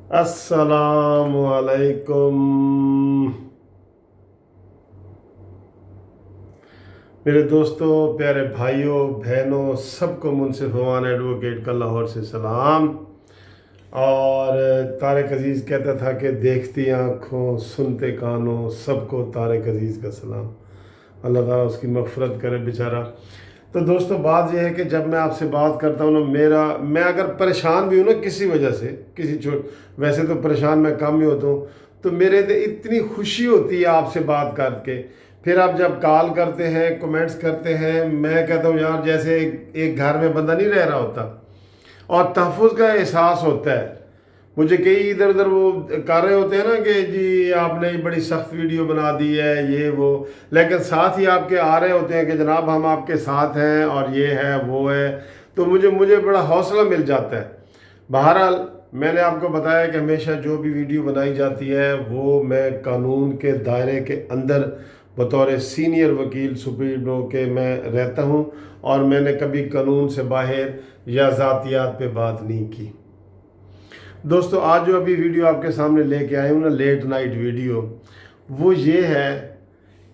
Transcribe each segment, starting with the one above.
अस्सलाम वालेकुम मेरे दोस्तों, प्यारे भाइयों बहनों, सबको मुनसिफ मान एडवोकेट का लाहौर से सलाम। और तारिक अजीज़ कहता था कि देखती आँखों सुनते कानों सबको तारिक अजीज़ का सलाम। अल्लाह ताला उसकी मग़फ़िरत करे बेचारा। तो दोस्तों, बात यह है कि जब मैं आपसे बात करता हूँ ना, मैं अगर परेशान भी हूँ ना किसी वजह से, वैसे तो परेशान मैं कम ही होता हूँ, तो मेरे तो इतनी खुशी होती है आपसे बात करके। फिर आप जब कॉल करते हैं, कमेंट्स करते हैं, मैं कहता हूँ यार जैसे एक घर में बंदा नहीं रह रहा होता, और तहफ़्फ़ुज़ का एहसास होता है। मुझे कई इधर उधर वो कर रहे होते हैं ना कि जी आपने बड़ी सख्त वीडियो बना दी है, ये वो, लेकिन साथ ही आपके आ रहे होते हैं कि जनाब हम आपके साथ हैं और ये है वो है, तो मुझे बड़ा हौसला मिल जाता है। बहरहाल, मैंने आपको बताया कि हमेशा जो भी वीडियो बनाई जाती है वो मैं कानून के दायरे के अंदर बतौर सीनियर वकील सुप्रीम कोर्ट के मैं रहता हूँ, और मैंने कभी कानून से बाहर या ज़ातियात पे बात नहीं की। दोस्तों, आज जो अभी वीडियो आपके सामने लेके आए हूँ ना, लेट नाइट वीडियो, वो ये है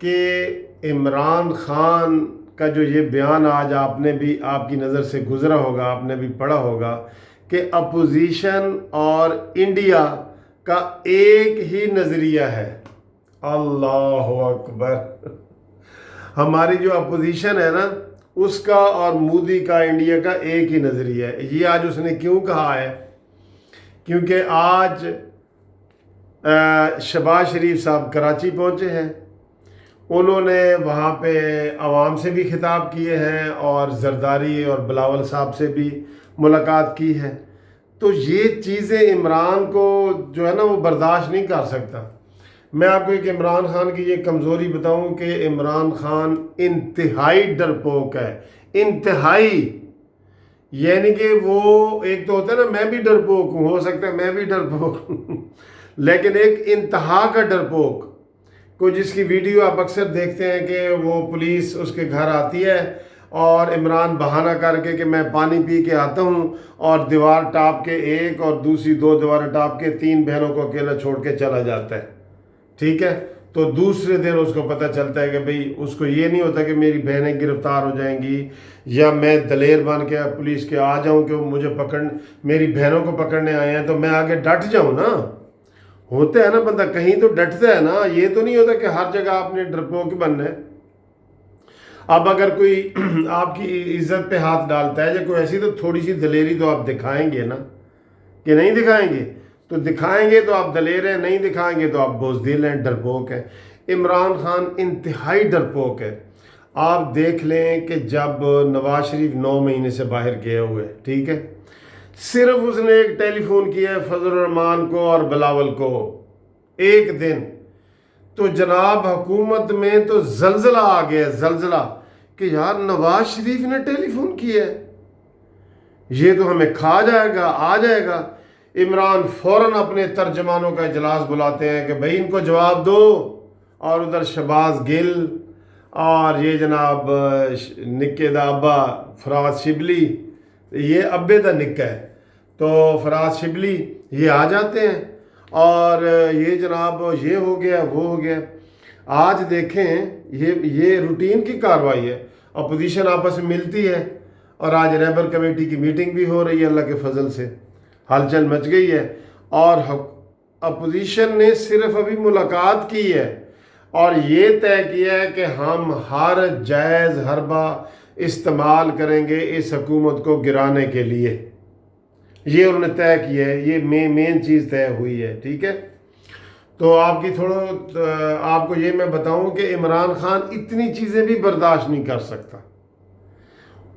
कि इमरान खान का जो ये बयान आज आपने भी, आपकी नज़र से गुज़रा होगा, आपने भी पढ़ा होगा कि अपोजिशन और इंडिया का एक ही नज़रिया है। अल्लाह अकबर। हमारी जो अपोजिशन है ना, उसका और मोदी का, इंडिया का एक ही नज़रिया है। ये आज उसने क्यों कहा है? क्योंकि आज शहबाज शरीफ साहब कराची पहुंचे हैं, उन्होंने वहाँ पे आवाम से भी खिताब किए हैं और जरदारी और बिलावल साहब से भी मुलाकात की है। तो ये चीज़ें इमरान को जो है ना वो बर्दाश्त नहीं कर सकता। मैं आपको एक इमरान खान की ये कमज़ोरी बताऊं कि इमरान खान इंतहाई डरपोक है, इंतहाई। यानी कि वो एक तो होता है ना, मैं भी डरपोक हूँ, हो सकता है मैं भी डरपोक हूँ लेकिन एक इंतहा का डरपोक को, जिसकी वीडियो आप अक्सर देखते हैं कि वो पुलिस उसके घर आती है और इमरान बहाना करके कि मैं पानी पी के आता हूँ, और दीवार टाप के एक और दूसरी दो दीवारें टाप के 3 बहनों को अकेला छोड़ के चला जाता है। ठीक है, तो दूसरे दिन उसको पता चलता है कि भाई, उसको ये नहीं होता कि मेरी बहनें गिरफ्तार हो जाएंगी या मैं दलेर बन के पुलिस के आ जाऊं कि वो मुझे मेरी बहनों को पकड़ने आए हैं तो मैं आगे डट जाऊं ना। होता है ना, बंदा कहीं तो डटता है ना। ये तो नहीं होता कि हर जगह आपने डरपोक बनना है। अब अगर कोई आपकी इज्जत पे हाथ डालता है या कोई ऐसी, तो थोड़ी सी दलेरी तो आप दिखाएंगे ना, कि नहीं दिखाएंगे? तो दिखाएंगे तो आप दलेर हैं, नहीं दिखाएंगे तो आप बुज़दिल हैं, डरपोक हैं। इमरान खान इंतहाई डरपोक है। आप देख लें कि जब नवाज शरीफ 9 महीने से बाहर गए हुए, ठीक है, सिर्फ उसने एक टेलीफोन किया है फजल रहमान को और बिलावल को, एक दिन, तो जनाब हुकूमत में तो जलजला आ गया, जलजला, कि यार नवाज शरीफ ने टेलीफोन किया है, ये तो हमें खा जाएगा, आ जाएगा। इमरान फौरन अपने तर्जमानों का इजलास बुलाते हैं कि भाई इनको जवाब दो, और उधर शहबाज गिल और ये जनाब निक्के दा अब्बा फराज शिबली, ये अब्बे दा निक्का है, तो फराज शिबली ये आ जाते हैं, और ये जनाब ये हो गया वो हो गया। आज देखें, ये रूटीन की कार्रवाई है। अपोजिशन आपस में मिलती है, और आज रहबर कमेटी की मीटिंग भी हो रही है, अल्लाह के फजल से हलचल मच गई है। और अपोजिशन ने सिर्फ अभी मुलाकात की है और ये तय किया है कि हम हर जायज़ हरबा इस्तेमाल करेंगे इस हुकूमत को गिराने के लिए। ये उन्होंने तय किया है, ये मेन चीज़ तय हुई है। ठीक है, तो आपको ये मैं बताऊं कि इमरान खान इतनी चीज़ें भी बर्दाश्त नहीं कर सकता।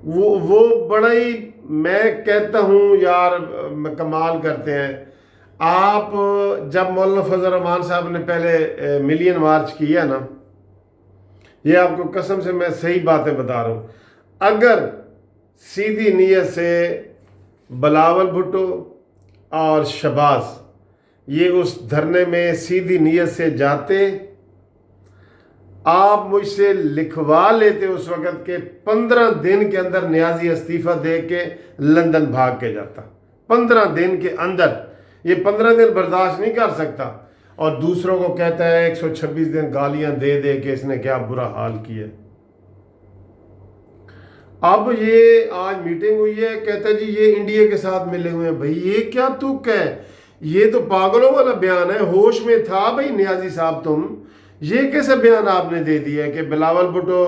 वो बड़ा ही, मैं कहता हूँ यार, कमाल करते हैं। आप जब मौलाना फजल रहमान साहब ने पहले मिलियन मार्च किया ना, ये आपको कसम से मैं सही बातें बता रहा हूँ, अगर सीधी नीयत से बिलावल भुट्टो और शहबाज ये उस धरने में सीधी नीयत से जाते, आप मुझसे लिखवा लेते उस वक़्त के 15 दिन के अंदर न्याजी इस्तीफ़ा दे के लंदन भाग के जाता। 15 दिन के अंदर یہ 15 دن برداشت نہیں کر سکتا، اور دوسروں کو کہتا ہے 126 دن گالیاں دے دے کہ اس نے کیا برا حال کیا۔ اب یہ آج میٹنگ ہوئی ہے، کہتا ہے جی یہ انڈیا کے ساتھ ملے ہوئے ہیں۔ بھائی یہ کیا تک ہے، یہ تو پاگلوں والا بیان ہے۔ ہوش میں تھا بھائی نیازی صاحب تم؟ یہ کیسے بیان آپ نے دے دیا کہ بلاول بھٹو،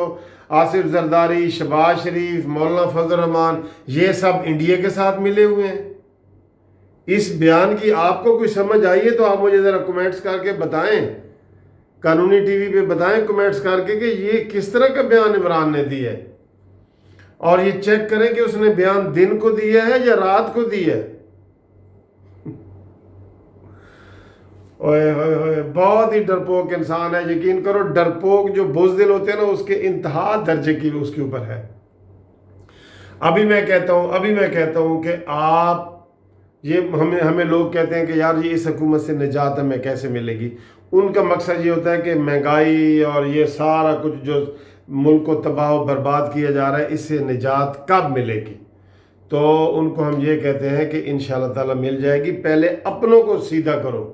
آصف زرداری، شہباز شریف، مولانا فضل الرحمان یہ سب انڈیا کے ساتھ ملے ہوئے ہیں؟ اس بیان کی آپ کو کوئی سمجھ آئی ہے تو آپ مجھے ذرا کمنٹس کر کے بتائیں، قانونی ٹی وی پہ بتائیں کمنٹس کر کے کہ یہ کس طرح کا بیان عمران نے دیا ہے، اور یہ چیک کریں کہ اس نے بیان دن کو دیا ہے یا رات کو دیا ہے۔ اوئے ہوئے ہوئے، بہت ہی ڈرپوک انسان ہے، یقین کرو ڈرپوک جو بزدل ہوتے ہیں نا اس کے انتہا درجے کی اس کے اوپر ہے۔ ابھی میں کہتا ہوں کہ آپ یہ ہمیں لوگ کہتے ہیں کہ یار یہ اس حکومت سے نجات ہمیں کیسے ملے گی۔ ان کا مقصد یہ ہوتا ہے کہ مہنگائی اور یہ سارا کچھ جو ملک کو تباہ و برباد کیا جا رہا ہے اس سے نجات کب ملے گی؟ تو ان کو ہم یہ کہتے ہیں کہ انشاءاللہ تعالی مل جائے گی۔ پہلے اپنوں کو سیدھا کرو،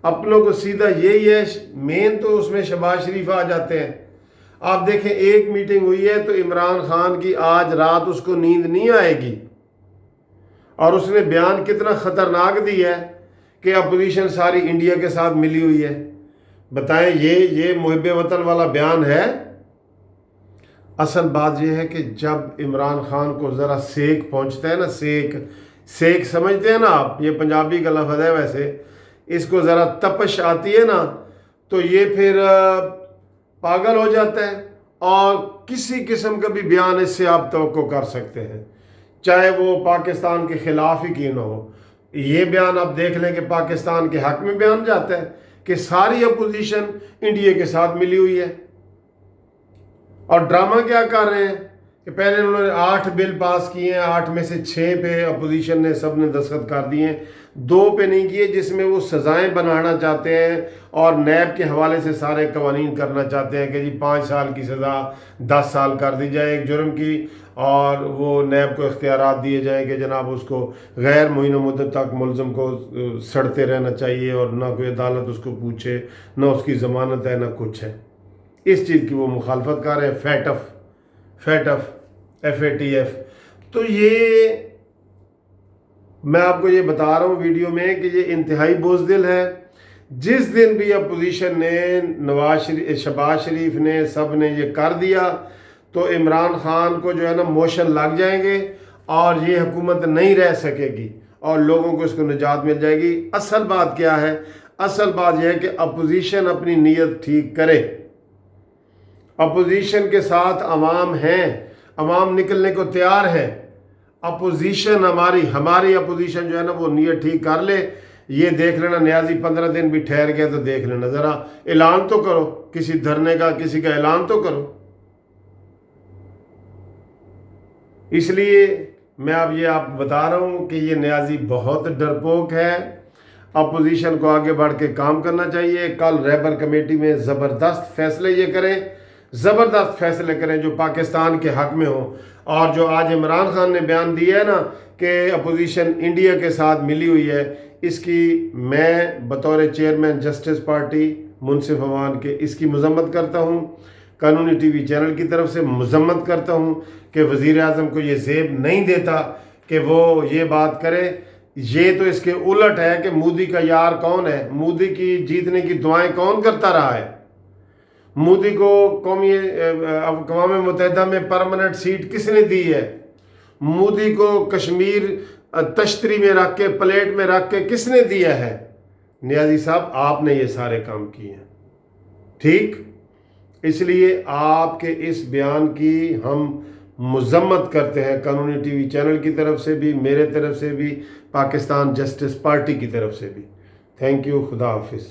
اپنوں کو سیدھا، یہی ہے مین۔ تو اس میں شہباز شریف آ جاتے ہیں۔ آپ دیکھیں ایک میٹنگ ہوئی ہے تو عمران خان کی آج رات اس کو نیند نہیں آئے گی، اور اس نے بیان کتنا خطرناک دیا ہے کہ اپوزیشن ساری انڈیا کے ساتھ ملی ہوئی ہے۔ بتائیں یہ محب وطن والا بیان ہے؟ اصل بات یہ ہے کہ جب عمران خان کو ذرا سیک پہنچتا ہے نا، سیک سمجھتے ہیں نا آپ، یہ پنجابی کا لفظ ہے ویسے، اس کو ذرا تپش آتی ہے نا تو یہ پھر پاگل ہو جاتا ہے، اور کسی قسم کا بھی بیان اس سے آپ توقع کر سکتے ہیں، چاہے وہ پاکستان کے خلاف ہی کیوں نہ ہو۔ یہ بیان آپ دیکھ لیں کہ پاکستان کے حق میں بیان جاتا ہے کہ ساری اپوزیشن انڈیا کے ساتھ ملی ہوئی ہے، اور ڈرامہ کیا کر رہے ہیں کہ پہلے انہوں نے 8 بل پاس کیے ہیں، 8 میں سے 6 پہ اپوزیشن نے سب نے دستخط کر دیے ہیں، 2 پہ نہیں کیے جس میں وہ سزائیں بنانا چاہتے ہیں اور نیب کے حوالے سے سارے قوانین کرنا چاہتے ہیں کہ جی 5 سال کی سزا 10 سال کر دی جائے ایک جرم کی، اور وہ نیب کو اختیارات دیے جائیں کہ جناب اس کو غیر معینہ مدت تک ملزم کو سڑتے رہنا چاہیے، اور نہ کوئی عدالت اس کو پوچھے، نہ اس کی ضمانت ہے، نہ کچھ ہے۔ اس چیز کی وہ مخالفت کر رہے ہیں، FATF۔ تو یہ میں آپ کو یہ بتا رہا ہوں ویڈیو میں کہ یہ انتہائی بزدل ہے۔ جس دن بھی اپوزیشن نے شہباز شریف نے سب نے یہ کر دیا تو عمران خان کو جو ہے نا موشن لگ جائیں گے، اور یہ حکومت نہیں رہ سکے گی، اور لوگوں کو اس کو نجات مل جائے گی۔ اصل بات کیا ہے؟ اصل بات یہ ہے کہ اپوزیشن اپنی نیت ٹھیک کرے۔ اپوزیشن کے ساتھ عوام ہیں، عوام نکلنے کو تیار ہے۔ اپوزیشن ہماری اپوزیشن جو ہے نا وہ نیت ٹھیک کر لے۔ یہ دیکھ لینا نیازی 15 دن بھی ٹھہر گیا تو دیکھ لینا، ذرا اعلان تو کرو، کسی دھرنے کا کسی کا اعلان تو کرو۔ اس لیے میں اب یہ آپ بتا رہا ہوں کہ یہ نیازی بہت ڈرپوک ہے۔ اپوزیشن کو آگے بڑھ کے کام کرنا چاہیے۔ کل رہبر کمیٹی میں زبردست فیصلے یہ کریں، زبردست فیصلے کریں جو پاکستان کے حق میں ہوں، اور جو آج عمران خان نے بیان دیا ہے نا کہ اپوزیشن انڈیا کے ساتھ ملی ہوئی ہے، اس کی میں بطور چیئرمین جسٹس پارٹی منصف امان کے اس کی مذمت کرتا ہوں، قانونی ٹی وی چینل کی طرف سے مذمت کرتا ہوں کہ وزیر اعظم کو یہ زیب نہیں دیتا کہ وہ یہ بات کرے۔ یہ تو اس کے الٹ ہے کہ مودی کا یار کون ہے؟ مودی کی جیتنے کی دعائیں کون کرتا رہا ہے؟ مودی کو اقوام متحدہ میں پرماننٹ سیٹ کس نے دی ہے؟ مودی کو کشمیر تشتری میں رکھ کے پلیٹ میں رکھ کے کس نے دیا ہے؟ نیازی صاحب آپ نے یہ سارے کام کیے ہیں، ٹھیک؟ اس لیے آپ کے اس بیان کی ہم مذمت کرتے ہیں، قانونی ٹی وی چینل کی طرف سے بھی، میرے طرف سے بھی، پاکستان جسٹس پارٹی کی طرف سے بھی۔ تھینک یو، خدا حافظ۔